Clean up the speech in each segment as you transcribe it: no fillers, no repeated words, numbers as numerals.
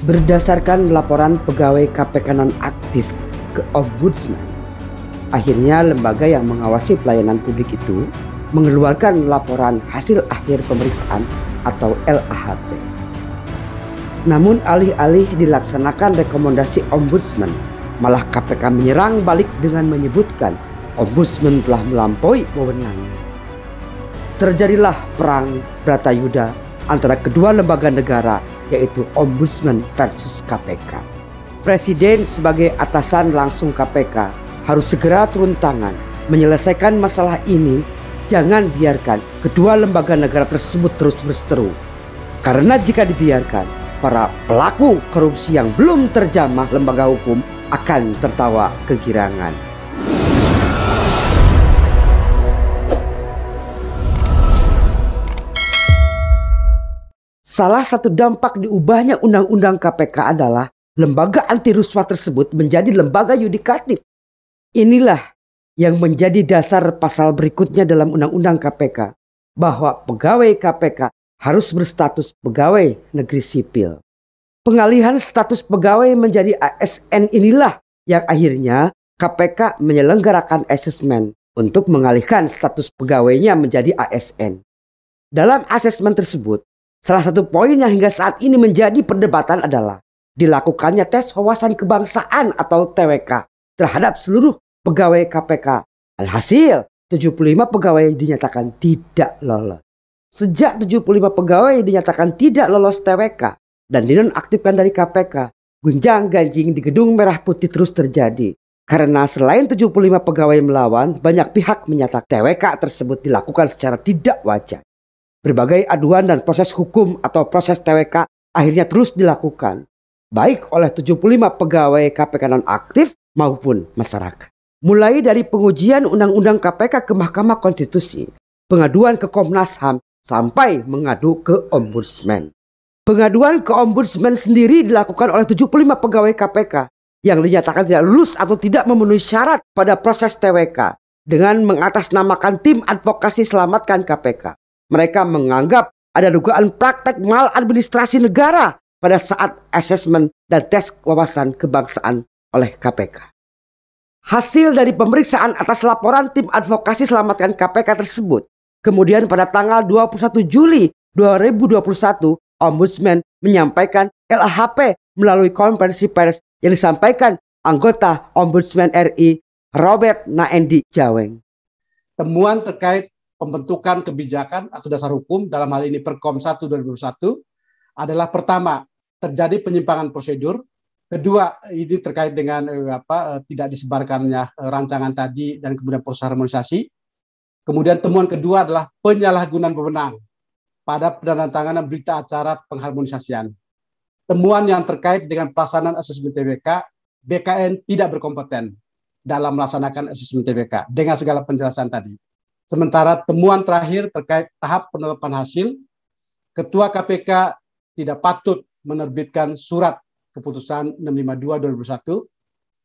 Berdasarkan laporan pegawai KPK nonaktif ke Ombudsman, akhirnya lembaga yang mengawasi pelayanan publik itu mengeluarkan laporan hasil akhir pemeriksaan atau LAHP. Namun alih-alih dilaksanakan rekomendasi Ombudsman, malah KPK menyerang balik dengan menyebutkan Ombudsman telah melampaui wewenangnya. Terjadilah perang Bratayuda antara kedua lembaga negara, yaitu Ombudsman versus KPK. Presiden sebagai atasan langsung KPK harus segera turun tangan menyelesaikan masalah ini. Jangan biarkan kedua lembaga negara tersebut terus berseteru. Karena jika dibiarkan, para pelaku korupsi yang belum terjamah lembaga hukum akan tertawa kegirangan. Salah satu dampak diubahnya undang-undang KPK adalah lembaga anti ruswa tersebut menjadi lembaga yudikatif. Inilah yang menjadi dasar pasal berikutnya dalam undang-undang KPK, bahwa pegawai KPK harus berstatus pegawai negeri sipil. Pengalihan status pegawai menjadi ASN inilah yang akhirnya KPK menyelenggarakan asesmen untuk mengalihkan status pegawainya menjadi ASN. Dalam asesmen tersebut, salah satu poin yang hingga saat ini menjadi perdebatan adalah dilakukannya tes wawasan kebangsaan atau TWK terhadap seluruh pegawai KPK. Alhasil 75 pegawai dinyatakan tidak lolos. Sejak 75 pegawai dinyatakan tidak lolos TWK dan dinonaktifkan dari KPK, gunjang-ganjing di Gedung Merah Putih terus terjadi. Karena selain 75 pegawai melawan, banyak pihak menyatakan TWK tersebut dilakukan secara tidak wajar. Berbagai aduan dan proses hukum atau proses TWK akhirnya terus dilakukan, baik oleh 75 pegawai KPK nonaktif maupun masyarakat. Mulai dari pengujian Undang-Undang KPK ke Mahkamah Konstitusi, pengaduan ke Komnas HAM, sampai mengadu ke Ombudsman. Pengaduan ke Ombudsman sendiri dilakukan oleh 75 pegawai KPK yang dinyatakan tidak lulus atau tidak memenuhi syarat pada proses TWK dengan mengatasnamakan tim advokasi Selamatkan KPK. Mereka menganggap ada dugaan praktek maladministrasi negara pada saat asesmen dan tes wawasan kebangsaan oleh KPK. Hasil dari pemeriksaan atas laporan tim advokasi Selamatkan KPK tersebut, kemudian pada tanggal 21 Juli 2021, Ombudsman menyampaikan LAHP melalui konferensi pers yang disampaikan anggota Ombudsman RI Robert Naendi Jaweng. Temuan terkait pembentukan kebijakan atau dasar hukum dalam hal ini Perkom 1 2021 adalah pertama, terjadi penyimpangan prosedur. Kedua, ini terkait dengan tidak disebarkannya rancangan tadi dan kemudian proses harmonisasi. Kemudian temuan kedua adalah penyalahgunaan wewenang pada penandatanganan berita acara pengharmonisasian. Temuan yang terkait dengan pelaksanaan asesmen TWK, BKN tidak berkompeten dalam melaksanakan asesmen TWK dengan segala penjelasan tadi. Sementara temuan terakhir terkait tahap penetapan hasil, Ketua KPK tidak patut menerbitkan surat keputusan 652/2021.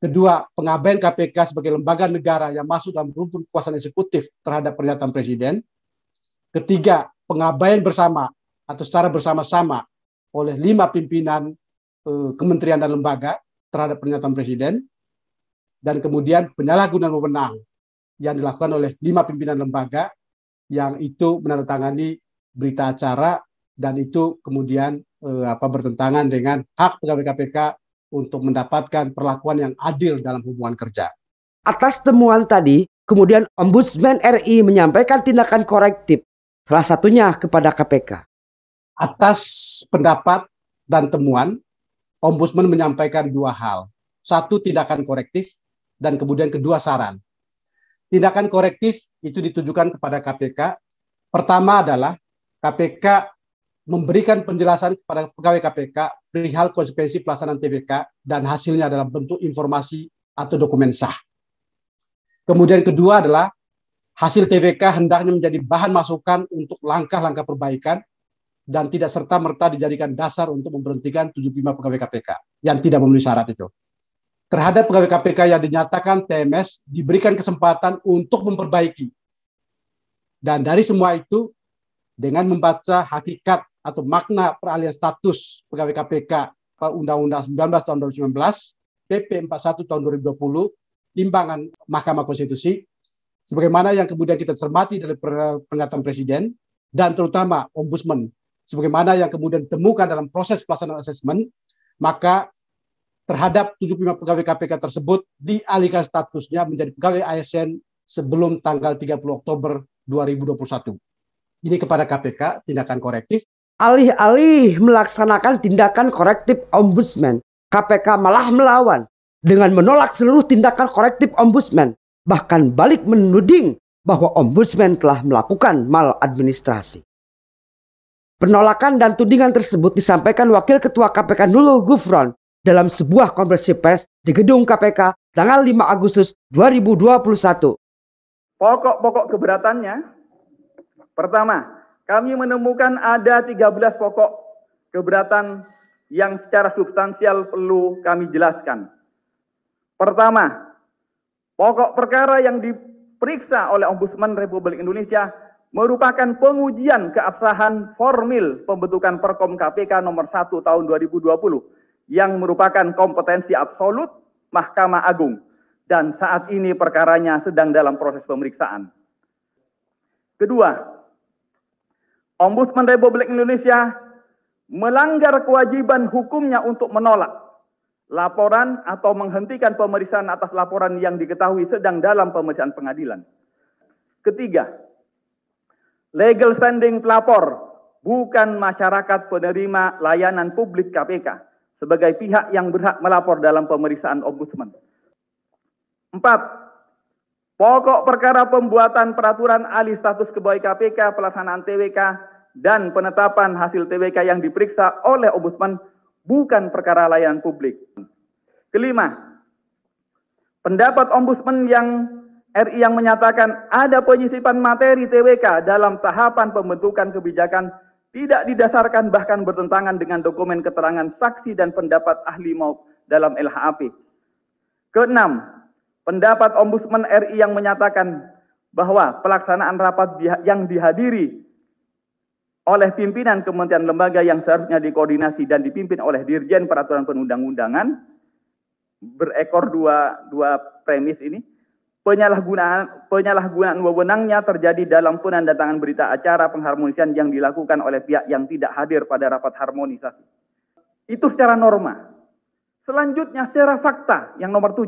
Kedua, pengabaian KPK sebagai lembaga negara yang masuk dalam rumpun kekuasaan eksekutif terhadap pernyataan Presiden. Ketiga, pengabaian bersama atau secara bersama-sama oleh 5 pimpinan kementerian dan lembaga terhadap pernyataan Presiden. Dan kemudian penyalahgunaan wewenang yang dilakukan oleh 5 pimpinan lembaga yang itu menandatangani berita acara dan itu kemudian bertentangan dengan hak pegawai KPK untuk mendapatkan perlakuan yang adil dalam hubungan kerja. Atas temuan tadi, kemudian Ombudsman RI menyampaikan tindakan korektif, salah satunya kepada KPK. Atas pendapat dan temuan, Ombudsman menyampaikan 2 hal. 1, tindakan korektif, dan kemudian kedua, saran. Tindakan korektif itu ditujukan kepada KPK. Pertama adalah KPK memberikan penjelasan kepada pegawai KPK perihal konsekuensi pelaksanaan TWK dan hasilnya dalam bentuk informasi atau dokumen sah. Kemudian kedua adalah hasil TWK hendaknya menjadi bahan masukan untuk langkah-langkah perbaikan dan tidak serta-merta dijadikan dasar untuk memberhentikan 75 pegawai KPK yang tidak memenuhi syarat itu. Terhadap pegawai KPK yang dinyatakan TMS diberikan kesempatan untuk memperbaiki. Dan dari semua itu, dengan membaca hakikat atau makna peralihan status pegawai KPK Undang-Undang 19 tahun 2019, PP 41 tahun 2020, timbangan Mahkamah Konstitusi, sebagaimana yang kemudian kita cermati dari pernyataan Presiden, dan terutama Ombudsman, sebagaimana yang kemudian ditemukan dalam proses pelaksanaan asesmen, maka terhadap 75 pegawai KPK tersebut dialihkan statusnya menjadi pegawai ASN sebelum tanggal 30 Oktober 2021. Ini kepada KPK tindakan korektif. Alih-alih melaksanakan tindakan korektif Ombudsman, KPK malah melawan dengan menolak seluruh tindakan korektif Ombudsman, bahkan balik menuding bahwa Ombudsman telah melakukan maladministrasi. Penolakan dan tudingan tersebut disampaikan Wakil Ketua KPK Nurul Gufron dalam sebuah konferensi pers di gedung KPK tanggal 5 Agustus 2021. Pokok-pokok keberatannya, pertama, kami menemukan ada 13 pokok keberatan yang secara substansial perlu kami jelaskan. Pertama, pokok perkara yang diperiksa oleh Ombudsman Republik Indonesia merupakan pengujian keabsahan formil pembentukan Perkom KPK nomor 1 tahun 2020 yang merupakan kompetensi absolut Mahkamah Agung dan saat ini perkaranya sedang dalam proses pemeriksaan. Kedua, Ombudsman Republik Indonesia melanggar kewajiban hukumnya untuk menolak laporan atau menghentikan pemeriksaan atas laporan yang diketahui sedang dalam pemeriksaan pengadilan. Ketiga, legal standing pelapor bukan masyarakat penerima layanan publik KPK sebagai pihak yang berhak melapor dalam pemeriksaan Ombudsman. 4. Pokok perkara pembuatan peraturan alih status pegawai KPK, pelaksanaan TWK, dan penetapan hasil TWK yang diperiksa oleh Ombudsman bukan perkara layanan publik. Kelima, pendapat Ombudsman yang RI yang menyatakan ada penyisipan materi TWK dalam tahapan pembentukan kebijakan tidak didasarkan bahkan bertentangan dengan dokumen keterangan saksi dan pendapat ahli maupun dalam LHAP. Keenam, pendapat Ombudsman RI yang menyatakan bahwa pelaksanaan rapat yang dihadiri oleh pimpinan kementerian lembaga yang seharusnya dikoordinasi dan dipimpin oleh Dirjen Peraturan Perundang-undangan berekor dua premis ini. Penyalahgunaan wewenangnya terjadi dalam penandatangan berita acara pengharmonisian yang dilakukan oleh pihak yang tidak hadir pada rapat harmonisasi. Itu secara norma. Selanjutnya secara fakta yang nomor 7.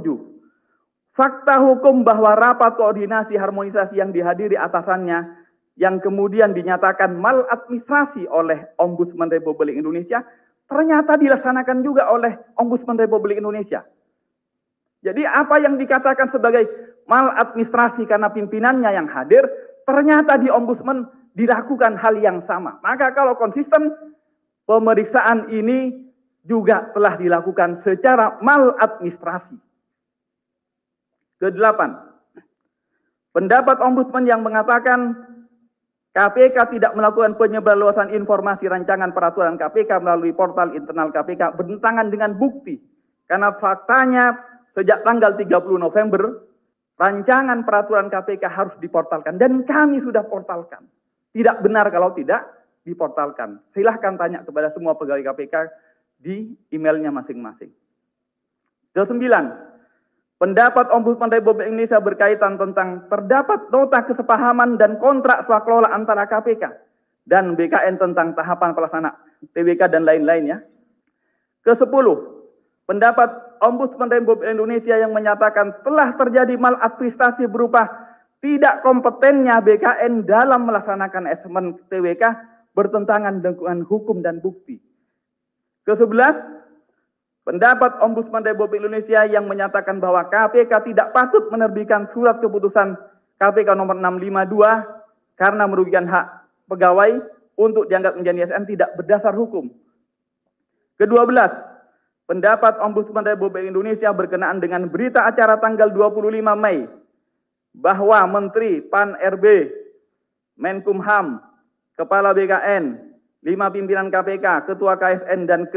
Fakta hukum bahwa rapat koordinasi harmonisasi yang dihadiri atasannya yang kemudian dinyatakan maladministrasi oleh Ombudsman Republik Indonesia ternyata dilaksanakan juga oleh Ombudsman Republik Indonesia. Jadi apa yang dikatakan sebagai maladministrasi karena pimpinannya yang hadir, ternyata di Ombudsman dilakukan hal yang sama. Maka kalau konsisten, pemeriksaan ini juga telah dilakukan secara maladministrasi. Kedelapan, pendapat Ombudsman yang mengatakan KPK tidak melakukan penyebarluasan informasi rancangan peraturan KPK melalui portal internal KPK bertentangan dengan bukti. Karena faktanya sejak tanggal 30 November, rancangan peraturan KPK harus diportalkan. Dan kami sudah portalkan. Tidak benar kalau tidak diportalkan. Silahkan tanya kepada semua pegawai KPK di emailnya masing-masing. Kesembilan, pendapat Ombudsman Republik Indonesia berkaitan tentang terdapat nota kesepahaman dan kontrak swakelola antara KPK dan BKN tentang tahapan pelaksana TWK dan lain-lainnya. Kesepuluh, pendapat Ombudsman Republik Indonesia yang menyatakan telah terjadi maladministrasi berupa tidak kompetennya BKN dalam melaksanakan asesmen TWK bertentangan dengan hukum dan bukti. Ke-11, pendapat Ombudsman Republik Indonesia yang menyatakan bahwa KPK tidak patut menerbitkan surat keputusan KPK nomor 652 karena merugikan hak pegawai untuk dianggap menjadi ASN tidak berdasar hukum. Ke-12, pendapat Ombudsman Republik Indonesia berkenaan dengan berita acara tanggal 25 Mei bahwa Menteri Pan-RB, Menkumham, Kepala BKN, 5 pimpinan KPK, Ketua KSN dan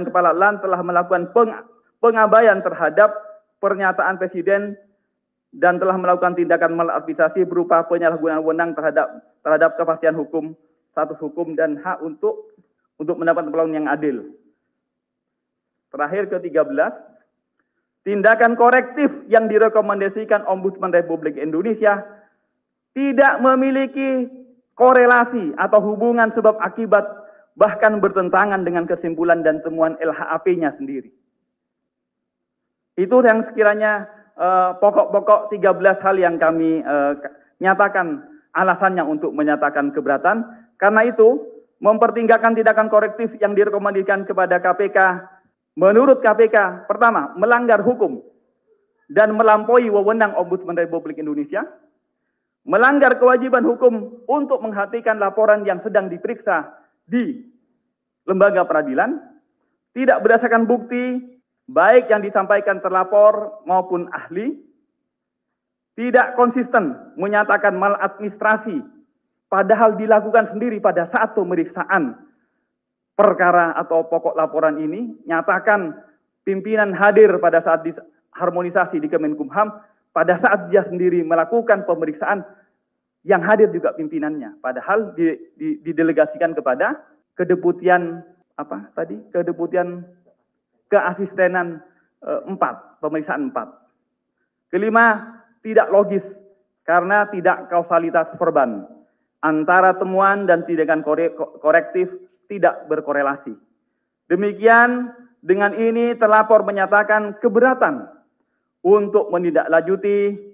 Kepala LAN telah melakukan pengabaian terhadap pernyataan Presiden dan telah melakukan tindakan maladministrasi berupa penyalahgunaan wewenang terhadap kepastian hukum, status hukum dan hak untuk mendapat perlawanan yang adil. Terakhir ke-13, tindakan korektif yang direkomendasikan Ombudsman Republik Indonesia tidak memiliki korelasi atau hubungan sebab akibat, bahkan bertentangan dengan kesimpulan dan temuan LHAP-nya sendiri. Itu yang sekiranya pokok-pokok 13 hal yang kami nyatakan alasannya untuk menyatakan keberatan. Karena itu, mempertingkatkan tindakan korektif yang direkomendasikan kepada KPK, menurut KPK, pertama, melanggar hukum dan melampaui wewenang Ombudsman Republik Indonesia, melanggar kewajiban hukum untuk menghentikan laporan yang sedang diperiksa di lembaga peradilan, tidak berdasarkan bukti, baik yang disampaikan terlapor maupun ahli, tidak konsisten menyatakan maladministrasi, padahal dilakukan sendiri pada saat pemeriksaan perkara atau pokok laporan ini, nyatakan pimpinan hadir pada saat harmonisasi di Kemenkumham, pada saat dia sendiri melakukan pemeriksaan, yang hadir juga pimpinannya, padahal didelegasikan kepada kedeputian kedeputian keasistenan 4, pemeriksaan 4. Kelima, tidak logis karena tidak kausalitas verban antara temuan dan tindakan korektif tidak berkorelasi. Demikian, dengan ini terlapor menyatakan keberatan untuk menindaklanjuti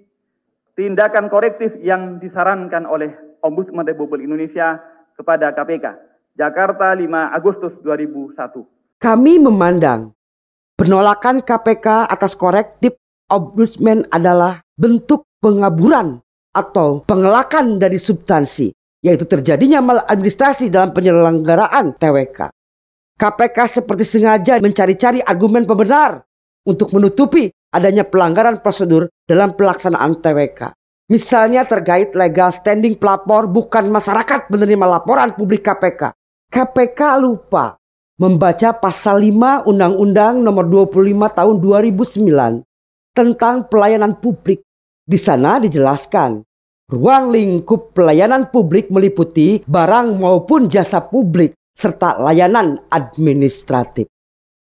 tindakan korektif yang disarankan oleh Ombudsman Republik Indonesia kepada KPK. Jakarta, 5 Agustus 2001. Kami memandang penolakan KPK atas korektif Ombudsman adalah bentuk pengaburan atau pengelakan dari substansi, yaitu terjadinya maladministrasi dalam penyelenggaraan TWK. KPK seperti sengaja mencari-cari argumen pembenar untuk menutupi adanya pelanggaran prosedur dalam pelaksanaan TWK. Misalnya terkait legal standing pelapor bukan masyarakat menerima laporan publik KPK. KPK lupa membaca pasal 5 Undang-Undang Nomor 25 Tahun 2009 tentang pelayanan publik. Di sana dijelaskan, ruang lingkup pelayanan publik meliputi barang maupun jasa publik serta layanan administratif.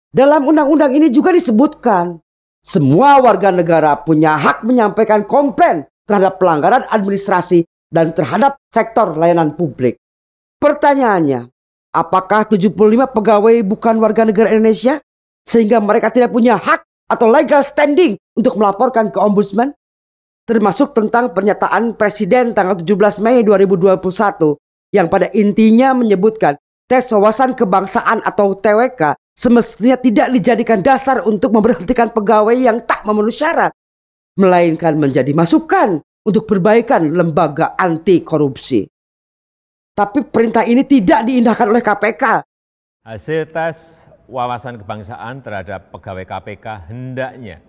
Dalam undang-undang ini juga disebutkan, semua warga negara punya hak menyampaikan komplain terhadap pelanggaran administrasi dan terhadap sektor layanan publik. Pertanyaannya, apakah 75 pegawai bukan warga negara Indonesia sehingga mereka tidak punya hak atau legal standing untuk melaporkan ke Ombudsman? Termasuk tentang pernyataan Presiden tanggal 17 Mei 2021 yang pada intinya menyebutkan tes wawasan kebangsaan atau TWK semestinya tidak dijadikan dasar untuk memberhentikan pegawai yang tak memenuhi syarat, melainkan menjadi masukan untuk perbaikan lembaga anti korupsi. Tapi perintah ini tidak diindahkan oleh KPK. Hasil tes wawasan kebangsaan terhadap pegawai KPK hendaknya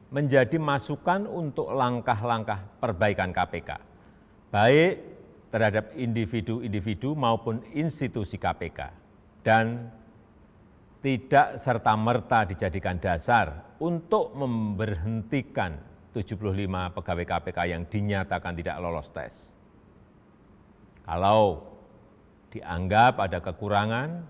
menjadi masukan untuk langkah-langkah perbaikan KPK, baik terhadap individu-individu maupun institusi KPK, dan tidak serta-merta dijadikan dasar untuk memberhentikan 75 pegawai KPK yang dinyatakan tidak lolos tes. Kalau dianggap ada kekurangan,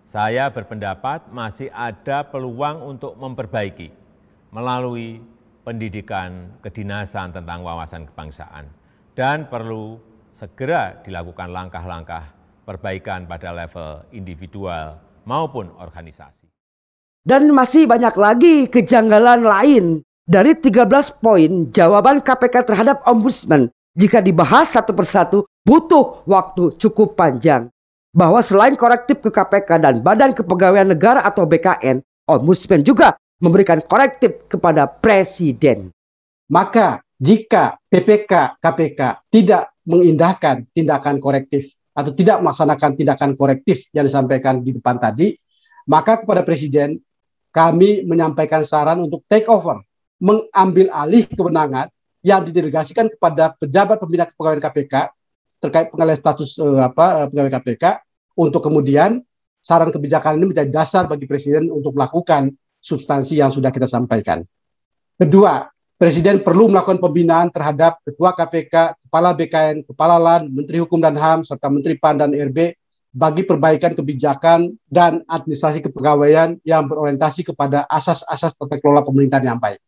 saya berpendapat masih ada peluang untuk memperbaiki melalui pendidikan kedinasan tentang wawasan kebangsaan, dan perlu segera dilakukan langkah-langkah perbaikan pada level individual maupun organisasi. Dan masih banyak lagi kejanggalan lain. Dari 13 poin jawaban KPK terhadap Ombudsman, jika dibahas satu persatu butuh waktu cukup panjang. Bahwa selain korektif ke KPK dan Badan Kepegawaian Negara atau BKN, Ombudsman juga memberikan korektif kepada Presiden. Maka jika PPK KPK tidak mengindahkan tindakan korektif atau tidak melaksanakan tindakan korektif yang disampaikan di depan tadi, maka kepada Presiden kami menyampaikan saran untuk take over, mengambil alih kewenangan yang didelegasikan kepada pejabat pembina kepegawaian KPK terkait pengalihan status pegawai KPK, untuk kemudian saran kebijakan ini menjadi dasar bagi Presiden untuk melakukan substansi yang sudah kita sampaikan. Kedua, Presiden perlu melakukan pembinaan terhadap Ketua KPK, Kepala BKN, Kepala LAN, Menteri Hukum dan HAM, serta Menteri PAN dan RB bagi perbaikan kebijakan dan administrasi kepegawaian yang berorientasi kepada asas-asas tata kelola pemerintahan yang baik.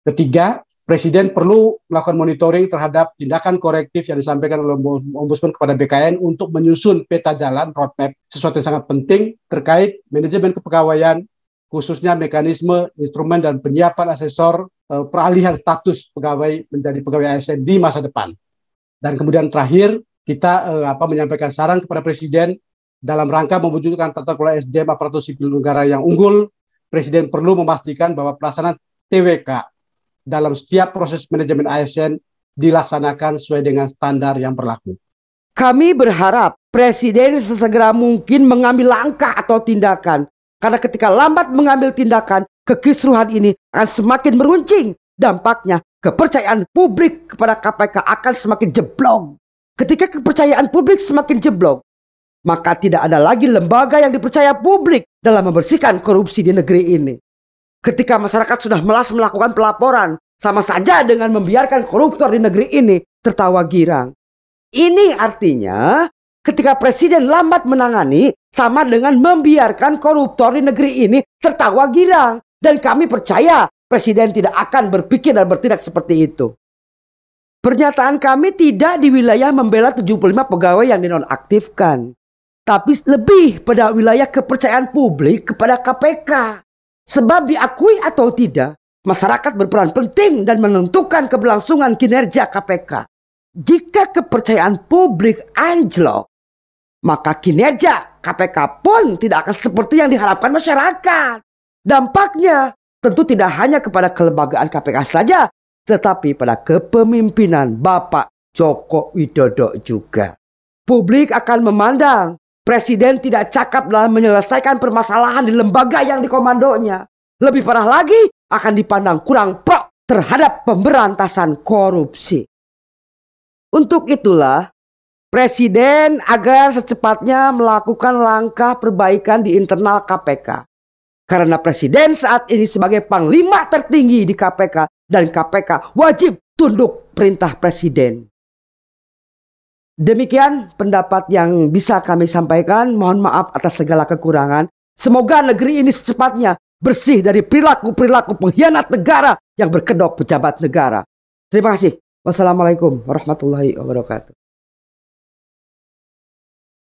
Ketiga, Presiden perlu melakukan monitoring terhadap tindakan korektif yang disampaikan oleh Ombudsman kepada BKN untuk menyusun peta jalan roadmap, sesuatu yang sangat penting terkait manajemen kepegawaian, khususnya mekanisme, instrumen, dan penyiapan asesor peralihan status pegawai menjadi pegawai ASN di masa depan. Dan kemudian terakhir, kita menyampaikan saran kepada Presiden dalam rangka mewujudkan tata kelola SDM aparatur sipil negara yang unggul. Presiden perlu memastikan bahwa pelaksanaan TWK dalam setiap proses manajemen ASN dilaksanakan sesuai dengan standar yang berlaku. Kami berharap Presiden sesegera mungkin mengambil langkah atau tindakan. Karena ketika lambat mengambil tindakan, kekisruhan ini akan semakin meruncing. Dampaknya, kepercayaan publik kepada KPK akan semakin jeblok. Ketika kepercayaan publik semakin jeblok, maka tidak ada lagi lembaga yang dipercaya publik dalam membersihkan korupsi di negeri ini. Ketika masyarakat sudah malas melakukan pelaporan, sama saja dengan membiarkan koruptor di negeri ini tertawa girang. Ini artinya ketika Presiden lambat menangani, sama dengan membiarkan koruptor di negeri ini tertawa girang. Dan kami percaya Presiden tidak akan berpikir dan bertindak seperti itu. Pernyataan kami tidak di wilayah membela 75 pegawai yang dinonaktifkan, tapi lebih pada wilayah kepercayaan publik kepada KPK. Sebab diakui atau tidak, masyarakat berperan penting dan menentukan keberlangsungan kinerja KPK. Jika kepercayaan publik anjlok, maka kinerja KPK pun tidak akan seperti yang diharapkan masyarakat. Dampaknya tentu tidak hanya kepada kelembagaan KPK saja, tetapi pada kepemimpinan Bapak Joko Widodo juga. Publik akan memandang Presiden tidak cakap dalam menyelesaikan permasalahan di lembaga yang dikomandonya. Lebih parah lagi, akan dipandang kurang pro terhadap pemberantasan korupsi. Untuk itulah, Presiden agar secepatnya melakukan langkah perbaikan di internal KPK. Karena Presiden saat ini sebagai panglima tertinggi di KPK dan KPK wajib tunduk perintah Presiden. Demikian pendapat yang bisa kami sampaikan. Mohon maaf atas segala kekurangan. Semoga negeri ini secepatnya bersih dari perilaku-perilaku pengkhianat negara yang berkedok pejabat negara. Terima kasih. Wassalamualaikum warahmatullahi wabarakatuh.